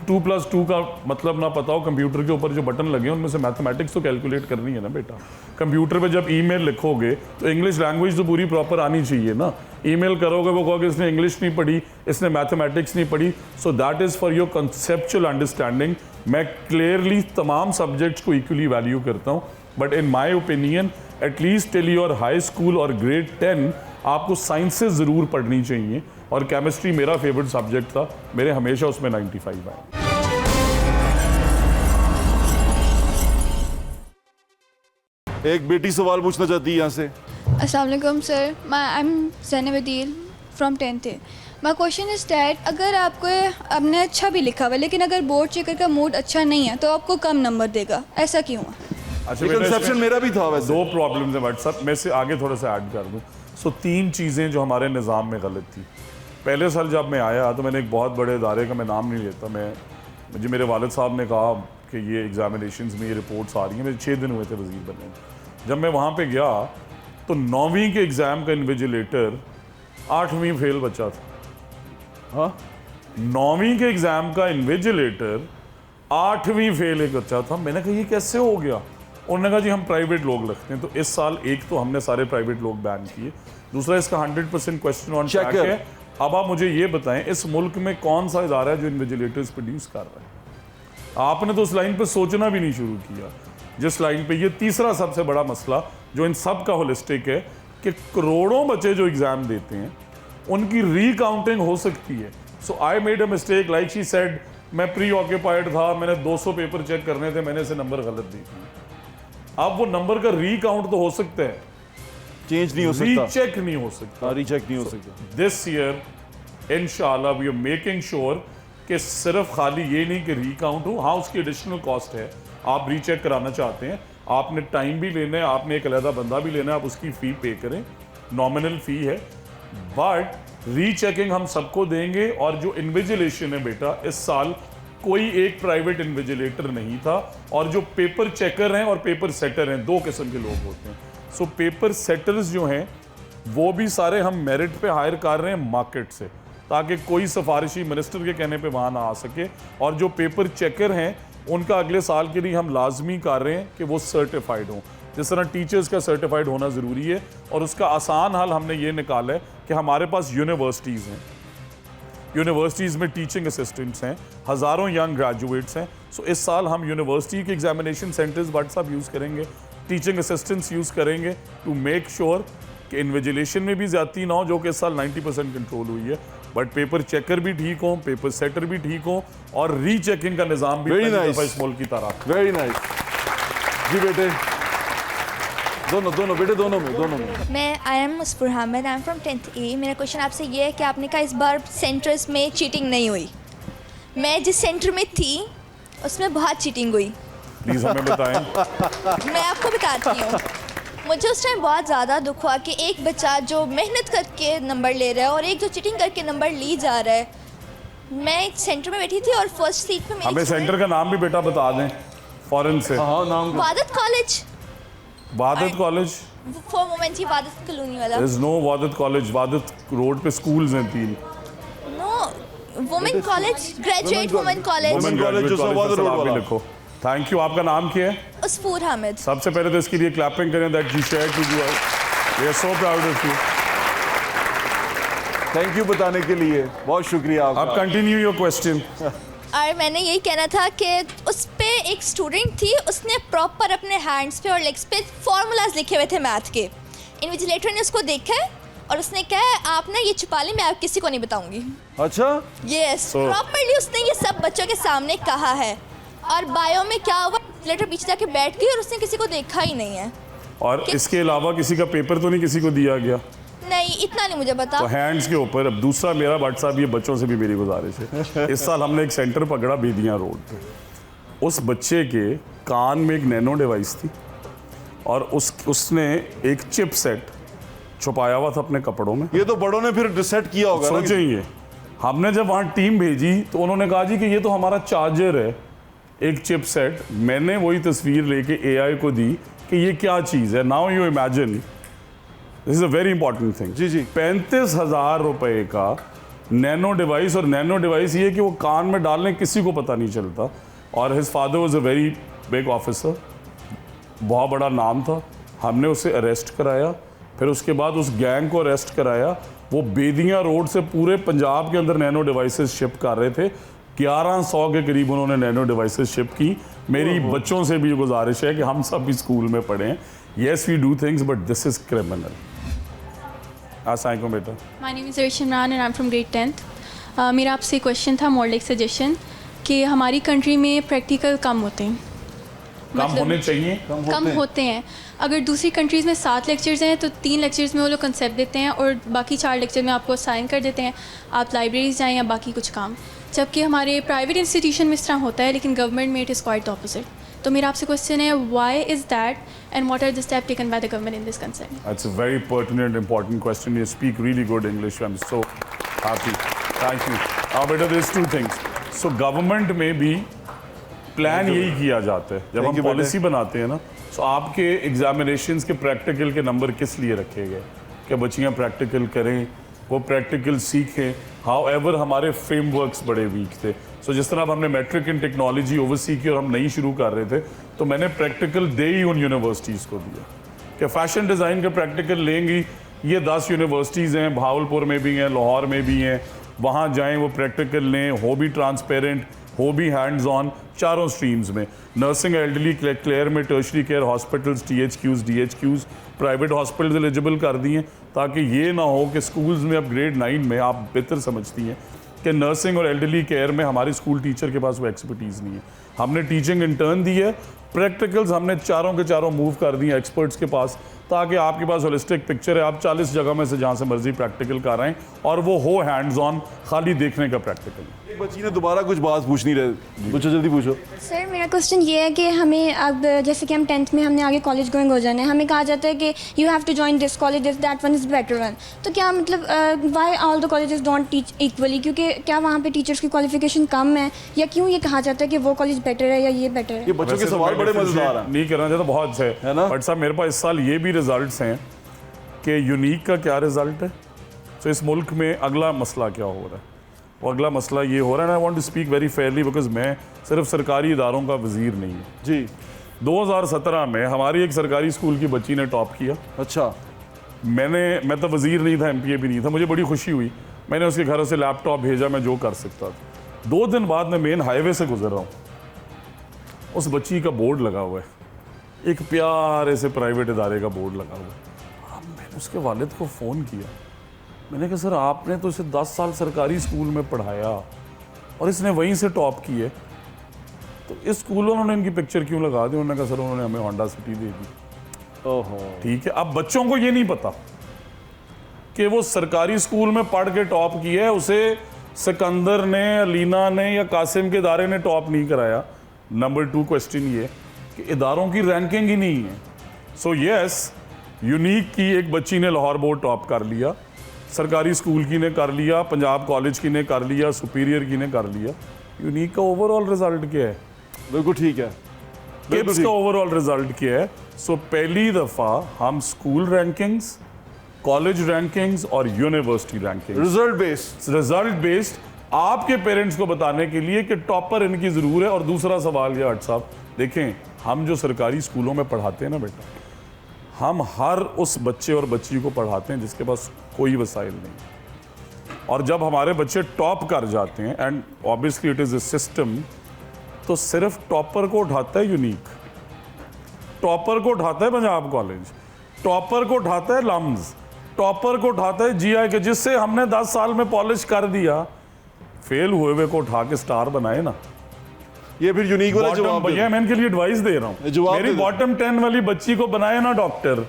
2+2 का मतलब ना पता हो, कंप्यूटर के ऊपर जो बटन लगे हैं उनमें से मैथमेटिक्स तो कैलकुलेट करनी है ना बेटा। कंप्यूटर पे जब ईमेल लिखोगे तो इंग्लिश लैंग्वेज तो पूरी प्रॉपर आनी चाहिए ना। ईमेल करोगे वो कहोगे इसने इंग्लिश नहीं पढ़ी, इसने मैथमेटिक्स नहीं पढ़ी। So that is for your conceptual understanding. मैं क्लियरली तमाम सब्जेक्ट्स को इक्वली वैल्यू करता हूँ, but in my opinion at least till your high school और ग्रेड 10 आपको साइंसेस ज़रूर पढ़नी चाहिए। और केमिस्ट्री मेरा फेवरेट सब्जेक्ट था, मेरे हमेशा उसमें 95 आए। एक बेटी सवाल पूछना चाहती है यहाँ से। अस्सलाम वालेकुम sir, I am Zainab Adeel from 10th A. My question is that अगर आपको आपने अच्छा भी लिखा हुआ लेकिन अगर बोर्ड चेकर का मूड अच्छा नहीं है तो आपको कम नंबर देगा, ऐसा क्यों है? अच्छा, ये कंसेप्शन मेरा भी था वैसे। 2 प्रॉब्लम्स हैं व्हाट्सएप में से, आगे थोड़ा सा ऐड कर दूँ। सो 3 चीज़ें जो हमारे निज़ाम में गलत थी। पहले साल जब मैं आया तो मैंने एक बहुत बड़े इदारे का मैं नाम नहीं लेता, मुझे मेरे वालिद साहब ने कहा कि ये एग्जामिनेशंस में ये रिपोर्ट्स आ रही हैं। मेरे 6 दिन हुए थे वज़ीर बनने। जब मैं वहाँ पे गया तो 9वीं के एग्ज़ाम का इन्विजिलेटर 8वीं फेल बच्चा था। हाँ, 9वीं के एग्ज़ाम का इन्विजिलेटर 8वीं फेल एक बच्चा था। मैंने कहा ये कैसे हो गया? उन्होंने कहा जी हम प्राइवेट लोग रखते हैं। तो इस साल एक तो हमने सारे प्राइवेट लोग बैन किए, दूसरा इसका 100% क्वेश्चन ऑन ट्रैक है। अब आप मुझे ये बताएं इस मुल्क में कौन सा इदारा है जो इन्विजिलेटर्स प्रोड्यूस कर रहा है? आपने तो उस लाइन पे सोचना भी नहीं शुरू किया जिस लाइन पे। ये तीसरा सबसे बड़ा मसला जो इन सब का होलिस्टिक है कि करोड़ों बच्चे जो एग्जाम देते हैं उनकी रीकाउंटिंग हो सकती है। So I made a mistake, like she said, मैं प्री ऑक्यूपाइड था, मैंने 200 पेपर चेक करने थे, मैंने से नंबर गलत दे दिए। अब वो नंबर का रीकाउंट तो हो सकता है, चेंज नहीं हो सकता, रीचेक नहीं हो सकता। रीचेक नहीं हो सकता। दिस ईयर इंशाल्लाह वी आर मेकिंग श्योर कि सिर्फ खाली ये नहीं कि रीकाउंट हो, हाँ उसकी एडिशनल कॉस्ट है। आप रीचेक कराना चाहते हैं, आपने टाइम भी लेना है, आपने एक अलहदा बंदा भी लेना है, आप उसकी फ़ी पे करें, नॉमिनल फ़ी है, बट रीचेकिंग हम सबको देंगे। और जो इन्विजिलेशन है बेटा, इस साल कोई एक प्राइवेट इन्विजिलेटर नहीं था। और जो पेपर चेकर हैं और पेपर सेटर हैं, 2 किस्म के लोग होते हैं। सो पेपर सेटर्स जो हैं वो भी सारे हम मेरिट पे हायर कर रहे हैं मार्केट से, ताकि कोई सिफारिशी मिनिस्टर के कहने पे वहाँ ना आ सके। और जो पेपर चेकर हैं उनका अगले साल के लिए हम लाजमी कर रहे हैं कि वो सर्टिफाइड हों। जिस तरह टीचर्स का सर्टिफाइड होना ज़रूरी है, और उसका आसान हल हमने ये निकाला है कि हमारे पास यूनिवर्सिटीज़ हैं, यूनिवर्सिटीज़ में टीचिंग असिस्टेंट्स हैं, हज़ारों यंग ग्रेजुएट्स हैं। सो इस साल हम यूनिवर्सिटी के एग्जामिनेशन सेंटर्स व्हाट्सएप यूज़ करेंगे, टीचिंग असिस्टेंट्स यूज़ करेंगे टू मेक श्योर कि इन्विजिलेशन में भी ज़्यादती ना हो, जो कि इस साल 90% कंट्रोल हुई है, बट पेपर चेकर भी ठीक हो, पेपर सेटर भी ठीक हो, और रीचेकिंग का निज़ाम भी Very nice. इस मुल्क की तरह। वेरी नाइस जी बेटे, दोनों बेटे, दोनों में। मैं I am Musfur Hamid, I am from 10th A. मेरा क्वेश्चन आपसे ये है कि आपने कहा इस बार सेंटर्स में चीटिंग नहीं हुई। मैं जिस सेंटर में थी उसमें बहुत चीटिंग हुई। प्लीज़ हमें बताएं। मैं आपको बताती हूँ। मुझे उस टाइम बहुत ज़्यादा दुख हुआ कि एक बच्चा जो मेहनत करके नंबर ले रहा है और एक जो चीटिंग करके नंबर ली जा रहा है। मैं एक सेंटर में बैठी थी और फर्स्ट सीट पे हमें सेंटर का नाम भी बेटा बता दें फॉरेन से। हाँ, नाम Wahdat college, Wahdat college, for moment he Wahdat colony वाला। There is no Wahdat college, Wahdat road पे स्कूल्स हैं 3। No, women college, graduate women college. Women college जो वादत रोड वाला। लिखो। Thank you. आपका नाम क्या है? मुस्फुर हामिद। सबसे पहले तो इसके लिए क्लैपिंग करें that she shared to you. We are so proud of you. Thank you बताने के लिए, बहुत शुक्रिया अब आपका। Continue your question. और मैंने यही कहना था कि उस पे एक स्टूडेंट थी, उसने प्रॉपर अपने हैंड्स पे और लेग्स पे फार्मूलाज लिखे हुए थे मैथ के। इन्विजिलेटर ने उसको देखा है और उसने कहा आप ना ये छुपा लें, मैं आप किसी को नहीं बताऊंगी। अच्छा, यस, So- प्रॉपरली उसने ये सब बच्चों के सामने कहा है। और बायो में क्या हुआ, इन्विजिलेटर पीछे जाके बैठ गई और उसने किसी को देखा ही नहीं है। और इसके अलावा किसी का पेपर तो नहीं किसी को दिया गया? नहीं, इतना नहीं मुझे पता। तो हैंड्स के ऊपर। अब दूसरा मेरा व्हाट्सएप, ये बच्चों से भी मेरी गुजारिश है, इस साल हमने एक सेंटर पकड़ा बेदियाँ रोड पे। उस बच्चे के कान में एक नैनो डिवाइस थी और उसने एक चिप सेट छुपाया हुआ था अपने कपड़ों में। ये तो बड़ों ने फिर डिसेट किया होगा ना। सोचें ये, हमने जब वहाँ टीम भेजी तो उन्होंने कहा जी कि ये तो हमारा चार्जर है, एक चिप सेट। मैंने वही तस्वीर लेके AI को दी कि ये क्या चीज़ है। Now you imagine, this is a very important thing. जी, जी। 35,000 रुपए का नैनो डिवाइस, और नैनो डिवाइस ये कि वो कान में डालने किसी को पता नहीं चलता। और his father was a very big officer, बहुत बड़ा नाम था। हमने उसे अरेस्ट कराया, फिर उसके बाद उस गैंग को अरेस्ट कराया। वो बेदियाँ रोड से पूरे पंजाब के अंदर नैनो डिवाइसेस शिप कर रहे थे। 1100 के करीब उन्होंने नैनो डिवाइसेस शिप की। मेरी बच्चों से भी गुजारिश है कि हम सब भी स्कूल में पढ़ें। Yes we do things but this is criminal. बेटा, my name is Ravish Imran and I am from grade 10th। मेरा आपसे क्वेश्चन था, मॉडल एक सजेशन, कि हमारी कंट्री में प्रैक्टिकल कम होते हैं। कम होने चाहिए, कम होते हैं। अगर दूसरी कंट्रीज़ में 7 लेक्चर्स हैं तो 3 लेक्चर्स में वो लोग कंसेप्ट देते हैं और बाकी 4 लेक्चर में आपको असाइन कर देते हैं, आप लाइब्रेरीज जाएँ या बाकी कुछ काम। जबकि हमारे प्राइवेट इंस्टीट्यूशन में इस तरह होता है, लेकिन गवर्नमेंट में it is quite the opposite. तो मेरा आपसे क्वेश्चन है, why is that and what are the step taken by the government in this concern? That's a very pertinent, important question. You speak really good English. I'm so happy. Thank you. Now, बेटा, there's 2 things. So, government में भी प्लान यही किया जाता है जब हम पॉलिसी बनाते हैं ना। So, आपके एग्जामिनेशंस के प्रैक्टिकल के नंबर किस लिए रखे गए? कि बच्चियाँ प्रैक्टिकल करें, वो प्रैक्टिकल सीखें। हाउएवर हमारे फ्रेमवर्क्स बड़े वीक थे। सो जिस तरह अब हमने मैट्रिक इन टेक्नोलॉजी ओवरसी की और हम नई शुरू कर रहे थे, तो मैंने प्रैक्टिकल दे ही उन यूनिवर्सिटीज़ को दिया कि फैशन डिज़ाइन का प्रैक्टिकल लेंगी। ये 10 यूनिवर्सिटीज़ हैं, भावलपुर में भी हैं, लाहौर में भी हैं, वहाँ जाएं, वो प्रैक्टिकल लें, हो भी ट्रांसपेरेंट, हो भी हैंड्स ऑन, चारों स्ट्रीम्स में। नर्सिंग, एल्डरली केयर में tertiary care hospitals, THQs, DHQs, private hospitals eligible कर दिए, ताकि ये ना हो कि स्कूल्स में अब ग्रेड 9 में, आप बेहतर समझती हैं कि नर्सिंग और एल्डरली केयर में हमारे स्कूल टीचर के पास वो एक्सपर्टीज़ नहीं है। हमने टीचिंग इंटर्न दी है, प्रैक्टिकल्स हमने चारों के चारों मूव कर दिए एक्सपर्ट्स के पास, ताकि आपके पास होलिस्टिक पिक्चर है। आप 40 जगह में से जहाँ से मर्जी प्रैक्टिकल कर रहे हैं और वो हो हैंड्स ऑन, खाली देखने का प्रैक्टिकल। एक बच्ची ने दोबारा कुछ बात पूछनी रहे, पूछो, जल्दी पूछो। सर मेरा क्वेश्चन ये है कि हमें अब जैसे कि हम 10th में हमने आगे कॉलेज गोइंग हो जाना है, हमें कहा जाता है कि you have to join this college, this that one is better one. तो क्या मतलब why all the colleges don't teach equally? क्योंकि क्या वहाँ पे टीचर्स की क्वालिफिकेशन कम है, या क्यों ये कहा जाता है कि वो कॉलेज बेटर है या ये बेटर है? ये बच्चों के सवाल बड़े मजेदार हैं। नहीं करना चाहता, बहुत है ना। बट साहब मेरे पास इस साल ये भी रिजल्ट्स हैं कि यूनिक का क्या रिजल्ट है। तो इस मुल्क में अगला मसला क्या हो रहा है, वो अगला मसला ये हो रहा है। I want to speak very fairly because मैं सिर्फ सरकारी इदारों का वजीर नहीं हूँ जी। 2017 में हमारी एक सरकारी स्कूल की बच्ची ने टॉप किया। अच्छा। मैं तो वजीर नहीं था, MPA भी नहीं था, मुझे बड़ी खुशी हुई। मैंने उसके घर से लैपटॉप भेजा, मैं जो कर सकता था। 2 दिन बाद मैं मेन हाईवे से गुजर रहा हूँ, उस बच्ची का बोर्ड लगा हुआ है, एक प्यारे से प्राइवेट इदारे का बोर्ड लगा हुआ है। अब मैंने उसके वालिद को फ़ोन किया, मैंने कहा सर आपने तो इसे 10 साल सरकारी स्कूल में पढ़ाया और इसने वहीं से टॉप की है, तो इस स्कूल में उन्होंने इनकी पिक्चर क्यों लगा दी? उन्होंने कहा सर उन्होंने हमें होंडा सिटी दे दी। ओहो, ठीक है। अब बच्चों को ये नहीं पता कि वो सरकारी स्कूल में पढ़ के टॉप किया है, उसे सिकंदर ने, अलीना ने या कासिम के इदारे ने टॉप नहीं कराया। नंबर 2 क्वेश्चन ये कि इदारों की रैंकिंग ही नहीं है। सो यस, यूनिक की एक बच्ची ने लाहौर बोर्ड टॉप कर लिया, सरकारी स्कूल की ने कर लिया, पंजाब कॉलेज की ने कर लिया, सुपीरियर की ने कर लिया। यूनिक का ओवरऑल रिजल्ट क्या है? बिल्कुल ठीक है। किप्स का ओवरऑल रिजल्ट क्या है? सो पहली दफ़ा हम स्कूल रैंकिंग्स, कॉलेज रैंकिंग्स और यूनिवर्सिटी रैंकिंग्स रिजल्ट बेस्ड आपके पेरेंट्स को बताने के लिए कि टॉपर इनकी ज़रूर है। और दूसरा सवाल ये हट साहब देखें, हम जो सरकारी स्कूलों में पढ़ाते हैं ना बेटा, हम हर उस बच्चे और बच्ची को पढ़ाते हैं जिसके पास कोई वसाइल नहीं। और जब हमारे बच्चे टॉप कर जाते हैं, and obviously it is a system, तो सिर्फ टॉपर को उठाता है यूनिक, टॉपर को उठाता है पंजाब कॉलेज, टॉपर को उठाता है लम्स, टॉपर को उठाता है GI के, जिससे हमने 10 साल में पॉलिश कर दिया। फेल हुए हुए को उठा के स्टार बनाए ना। ये फिर यूनिक वाला जवाब भैया मैं इनके लिए एडवाइस दे रहा हूँ, मेरी बॉटम 10 वाली बच्ची को बनाए ना डॉक्टर,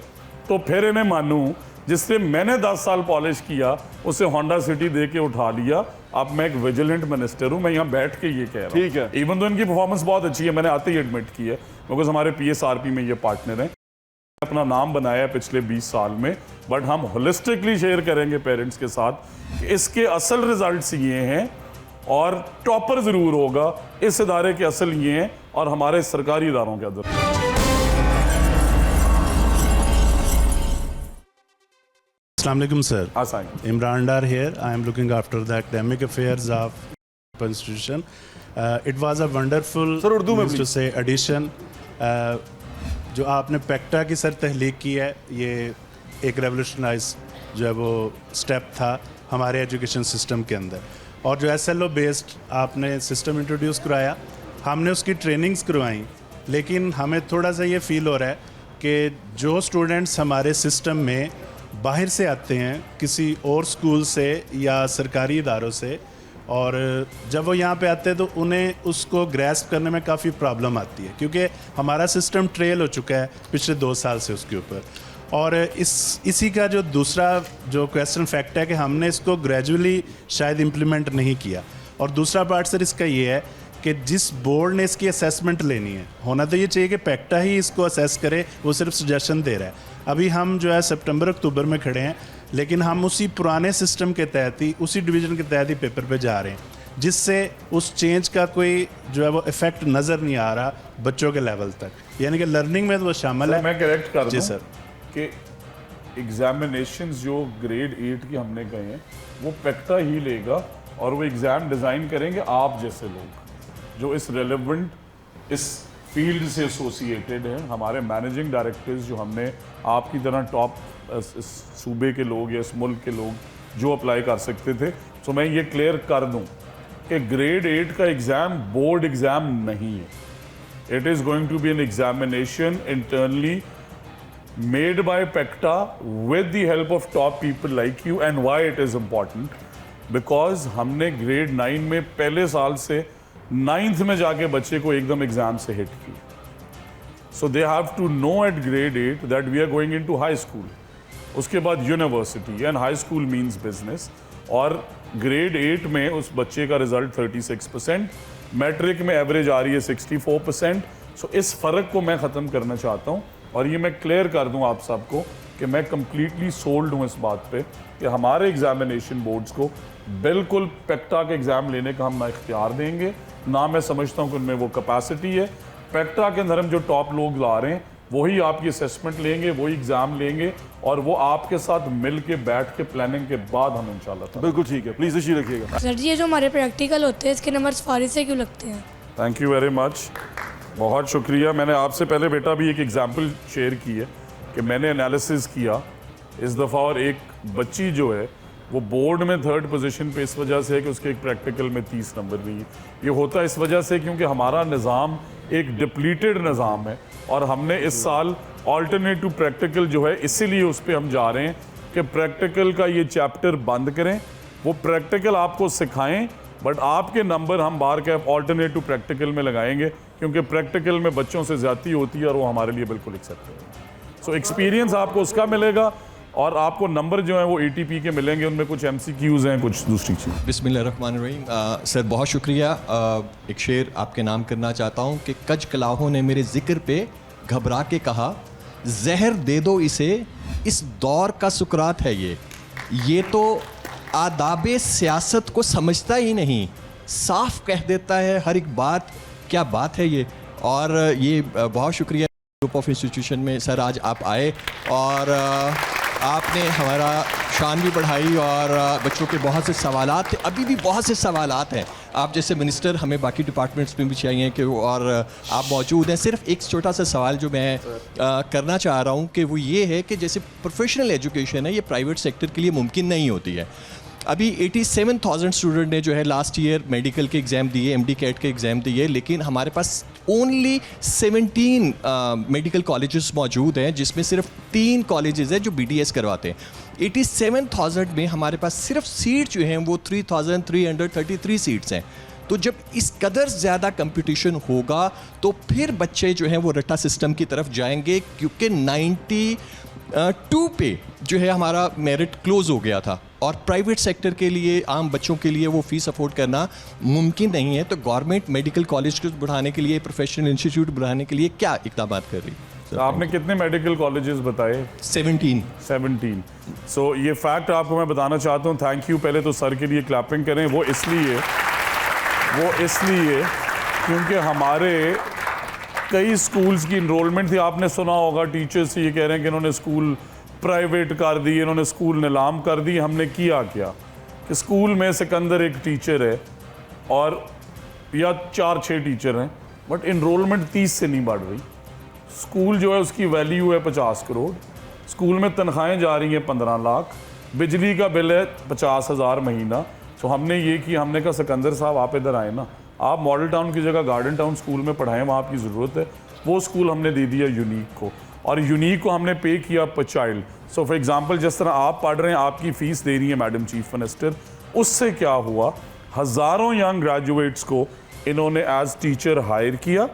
तो फिर इन्हें मानूं। जिससे मैंने 10 साल पॉलिश किया, उसे होंडा सिटी दे के उठा लिया। अब मैं एक विजिलेंट मिनिस्टर हूँ, मैं यहाँ बैठ के ये कह रहा हूँ। ठीक है। इवन तो इनकी परफॉर्मेंस बहुत अच्छी है, मैंने आते ही एडमिट की है, बिकॉज हमारे PSRP में ये पार्टनर हैं। अपना नाम बनाया है पिछले 20 साल में, बट हम होलिस्टिकली शेयर करेंगे पेरेंट्स के साथ कि इसके असल रिजल्ट्स ये हैं और टॉपर ज़रूर होगा इस इदारे के असल ये हैं और हमारे सरकारी इदारों के अंदर। Assalamu alaikum, sir. आसान Imran Dar here. I am looking after the academic affairs of institution. It was a wonderful, Sir, Urdu में to say, addition. जो आपने पेक्टा की सर तहलीक की है, ये एक रेवोल्यूशनाइज जो है वो स्टेप था हमारे एजुकेशन सिस्टम के अंदर। और जो SLO बेस्ड आपने सिस्टम इंट्रोड्यूस कराया, हमने उसकी ट्रेनिंग्स करवाई, लेकिन हमें थोड़ा सा ये फील हो रहा है कि जो स्टूडेंट्स हमारे सिस्टम में बाहर से आते हैं किसी और स्कूल से या सरकारी इदारों से, और जब वो यहाँ पे आते हैं तो उन्हें उसको ग्रैस्प करने में काफ़ी प्रॉब्लम आती है, क्योंकि हमारा सिस्टम ट्रेल हो चुका है पिछले 2 साल से उसके ऊपर। और इसी का जो दूसरा जो क्वेश्चन फैक्ट है कि हमने इसको ग्रेजुअली शायद इम्प्लीमेंट नहीं किया। और दूसरा पार्ट सर इसका ये है कि जिस बोर्ड ने इसकी असेसमेंट लेनी है, होना तो ये चाहिए कि पेक्टा ही इसको असेस करे, वो सिर्फ सजेशन दे रहा है। अभी हम जो है सितंबर अक्टूबर में खड़े हैं, लेकिन हम उसी पुराने सिस्टम के तहत ही, उसी डिवीज़न के तहत ही पेपर पे जा रहे हैं, जिससे उस चेंज का कोई जो है वो इफ़ेक्ट नज़र नहीं आ रहा बच्चों के लेवल तक, यानी कि लर्निंग में तो वो शामिल है। मैं करेक्ट कर जी दूं सर कि एग्जामिनेशंस जो ग्रेड 8 की हमने कहे हैं वो पेक्टा ही लेगा और वो एग्ज़ाम डिज़ाइन करेंगे आप जैसे लोग जो इस रेलेवेंट इस फील्ड से एसोसिएटेड हैं। हमारे मैनेजिंग डायरेक्टर्स जो हमने आपकी तरह टॉप इस सूबे के लोग या इस मुल्क के लोग जो अप्लाई कर सकते थे। तो मैं ये क्लियर कर दूं कि ग्रेड 8 का एग्ज़ाम बोर्ड एग्ज़ाम नहीं है। It is going to be an examination internally made by PECTA with the help of top people like you. And why it is important? Because हमने grade 9 में पहले साल से 9th में जाके बच्चे को एकदम एग्जाम से हिट किया। So they have to know at grade 8 that we are going into high school. उसके बाद university and high school means business. और ग्रेड 8 में उस बच्चे का रिजल्ट 36%, मैट्रिक में एवरेज आ रही है 64%। सो इस फ़र्क को मैं ख़त्म करना चाहता हूँ और ये मैं क्लियर कर दूं आप सबको कि मैं कम्प्लीटली सोल्ड हूँ इस बात पे कि हमारे एग्जामिनेशन बोर्ड्स को बिल्कुल पेक्टा के एग्ज़ाम लेने का हम ना इख्तियार देंगे, ना मैं समझता हूँ कि उनमें वो कैपेसिटी है। पेक्टा के अंदर हम जो टॉप लोग ला रहे हैं वही आपकी असेसमेंट लेंगे, वही एग्ज़ाम लेंगे और वो आपके साथ मिल के बैठ के प्लानिंग के बाद हम इंशाल्लाह। बिल्कुल ठीक है, प्लीज़ इसी रखिएगा। सर जी, ये जो हमारे प्रैक्टिकल होते हैं इसके नंबर सफारी से क्यों लगते हैं? थैंक यू वेरी मच, बहुत शुक्रिया। मैंने आपसे पहले बेटा भी एक एग्जांपल शेयर की है कि मैंने एनालिसिस किया इस दफ़ा और एक बच्ची जो है वो बोर्ड में 3rd पोजीशन पे इस वजह से है कि उसके एक प्रैक्टिकल में 30 नंबर नहीं है। ये होता है इस वजह से क्योंकि हमारा निज़ाम एक डिप्लीटेड निज़ाम है और हमने इस साल ऑल्टरनेटिव प्रैक्टिकल जो है इसीलिए उस पर हम जा रहे हैं कि प्रैक्टिकल का ये चैप्टर बंद करें, वो प्रैक्टिकल आपको सिखाएँ, बट आपके नंबर हम बार के ऑल्टरनेटिव प्रैक्टिकल में लगाएंगे क्योंकि प्रैक्टिकल में बच्चों से ज़्यादती होती है और वो हमारे लिए बिल्कुल एक्सेप्टेबल है। सो एक्सपीरियंस आपको उसका मिलेगा और आपको नंबर जो हैं वो ATP के मिलेंगे, उनमें कुछ MCQs हैं, कुछ दूसरी चीज़। बिस्मिल्लाहिर्रहमानिर्रहीम। सर बहुत शुक्रिया। एक शेर आपके नाम करना चाहता हूँ कि कज कलाहों ने मेरे ज़िक्र पे घबरा के कहा, जहर दे दो इसे, इस दौर का सुकरात है ये तो आदाबे सियासत को समझता ही नहीं, साफ कह देता है हर एक बात, क्या बात है ये। और ये बहुत शुक्रिया ग्रुप ऑफ इंस्टीट्यूशन में सर आज आप आए और आपने हमारा शान भी बढ़ाई और बच्चों के बहुत से सवालात थे, अभी भी बहुत से सवालात हैं। आप जैसे मिनिस्टर हमें बाकी डिपार्टमेंट्स में भी चाहिए कि और आप मौजूद हैं। सिर्फ एक छोटा सा सवाल जो मैं करना चाह रहा हूँ कि वो ये है कि जैसे प्रोफेशनल एजुकेशन है ये प्राइवेट सेक्टर के लिए मुमकिन नहीं होती है। अभी 87,000 स्टूडेंट ने जो है लास्ट ईयर मेडिकल के एग्ज़ाम दिए, MD कैट के एग्ज़ाम दिए, लेकिन हमारे पास ओनली 17 मेडिकल कॉलेजेस मौजूद हैं जिसमें सिर्फ 3 कॉलेजेस हैं जो BDS करवाते हैं। 87,000 में हमारे पास सिर्फ सीट जो हैं वो 3,333 सीट्स हैं। तो जब इस कदर ज़्यादा कंपटीशन होगा तो फिर बच्चे जो हैं वो रट्टा सिस्टम की तरफ जाएंगे, क्योंकि 92 पे जो है हमारा मेरिट क्लोज़ हो गया था और प्राइवेट सेक्टर के लिए आम बच्चों के लिए वो फ़ीस अफोर्ड करना मुमकिन नहीं है। तो गवर्नमेंट मेडिकल कॉलेज को बढ़ाने के लिए, प्रोफेशनल इंस्टीट्यूट बढ़ाने के लिए क्या इक़दाम कर रही है? आपने कितने मेडिकल कॉलेजेस बताए? 17। सो ये फैक्ट आपको मैं बताना चाहता हूँ। थैंक यू, पहले तो सर के लिए क्लैपिंग करें। वो इसलिए क्योंकि हमारे कई स्कूल्स की इनरोलमेंट थी। आपने सुना होगा टीचर्स ये कह रहे हैं कि इन्होंने स्कूल प्राइवेट कर दी, इन्होंने स्कूल नीलाम कर दी। हमने किया क्या कि स्कूल में सिकंदर एक टीचर है और या 4-6 टीचर हैं, बट इनरोलमेंट 30 से नहीं बढ़ रही। स्कूल जो है उसकी वैल्यू है 50 करोड़, स्कूल में तनख्वाहें जा रही हैं 15 लाख, बिजली का बिल है 50,000 महीना। तो हमने ये किया, हमने कहा सिकंदर साहब आप इधर आए ना, आप मॉडल टाउन की जगह गार्डन टाउन स्कूल में पढ़ाएं, वहाँ आपकी ज़रूरत है। वो स्कूल हमने दे दिया यूनिक को, और यूनिक को हमने पे किया पर चाइल्ड। सो फॉर एग्जांपल जिस तरह आप पढ़ रहे हैं, आपकी फ़ीस दे रही है मैडम चीफ मिनिस्टर, उससे क्या हुआ, हज़ारों यंग ग्रेजुएट्स को इन्होंने एज टीचर हायर किया,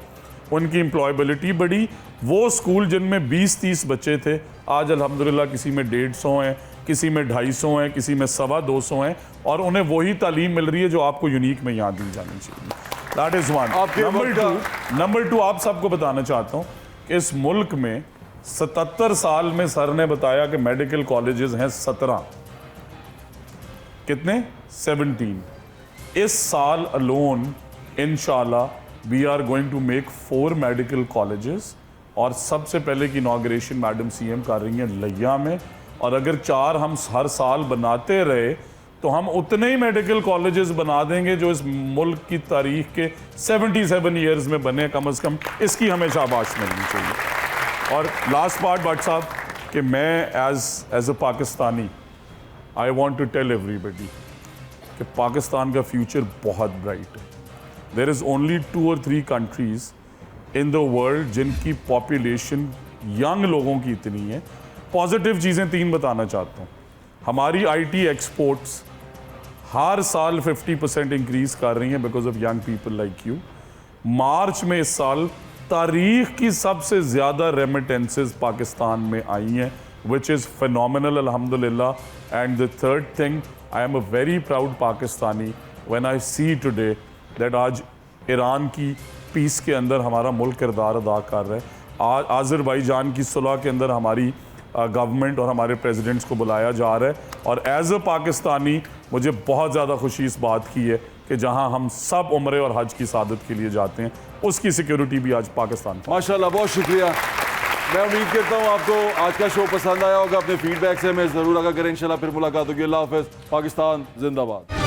उनकी एम्प्लॉयबिलिटी बढ़ी। वो स्कूल जिनमें 20-30 बच्चे थे, आज अल्हम्दुलिल्लाह किसी में 150 हैं, किसी में 250 हैं, किसी में 225 हैं, और उन्हें वही तालीम मिल रही है जो आपको यूनिक में यहाँ दी जानी चाहिए। That is one. Number two आप सबको बताना चाहता हूँ कि इस मुल्क में 77 साल में सर ने बताया कि मेडिकल कॉलेजेस हैं 17। कितने? 17। इस साल अलोन इंशाल्लाह we are going to make 4 medical colleges, और सबसे पहले की इनॉग्रेशन मैडम सीएम कर रही हैं लिया में। और अगर 4 हम हर साल बनाते रहे तो हम उतने ही मेडिकल कॉलेजेस बना देंगे जो इस मुल्क की तारीख के 77 ईयर्स में बने, कम से कम इसकी हमें शाबाश मिलनी चाहिए। और लास्ट पार्ट भट्ट साहब कि मैं as a Pakistani I want to tell everybody कि पाकिस्तान का फ्यूचर बहुत ब्राइट है। There is only 2 or 3 countries in the world जिनकी पॉपुलेशन यंग लोगों की इतनी है। पॉजिटिव चीज़ें 3 बताना चाहता हूँ। हमारी आईटी एक्सपोर्ट्स हर साल 50% इंक्रीज़ कर रही हैं because of young people like you. मार्च में इस साल तारीख की सबसे ज़्यादा रेमिटेंसेस पाकिस्तान में आई हैं, विच इज़ फिनोमिनल अल्हम्दुलिल्लाह। And the third thing, I am a very proud Pakistani when I see today that आज ईरान की पीस के अंदर हमारा मुल्क किरदार अदा कर रहा है। आज आज़रबाईजान की सुलह के अंदर हमारी गवर्नमेंट और हमारे प्रेसिडेंट्स को बुलाया जा रहा है। और एज अ पाकिस्तानी मुझे बहुत ज़्यादा खुशी इस बात की है कि जहां हम सब उम्रे और हज की सादत के लिए जाते हैं, उसकी सिक्योरिटी भी आज पाकिस्तान। माशाल्लाह, बहुत शुक्रिया। मैं उम्मीद करता हूँ आपको आज का शो पसंद आया होगा। अपने फीडबैक से हमें ज़रूर आगाह करें। इंशाल्लाह फिर मुलाकात होगी। अल्लाह हाफ़िज़। पाकिस्तान जिंदाबाद।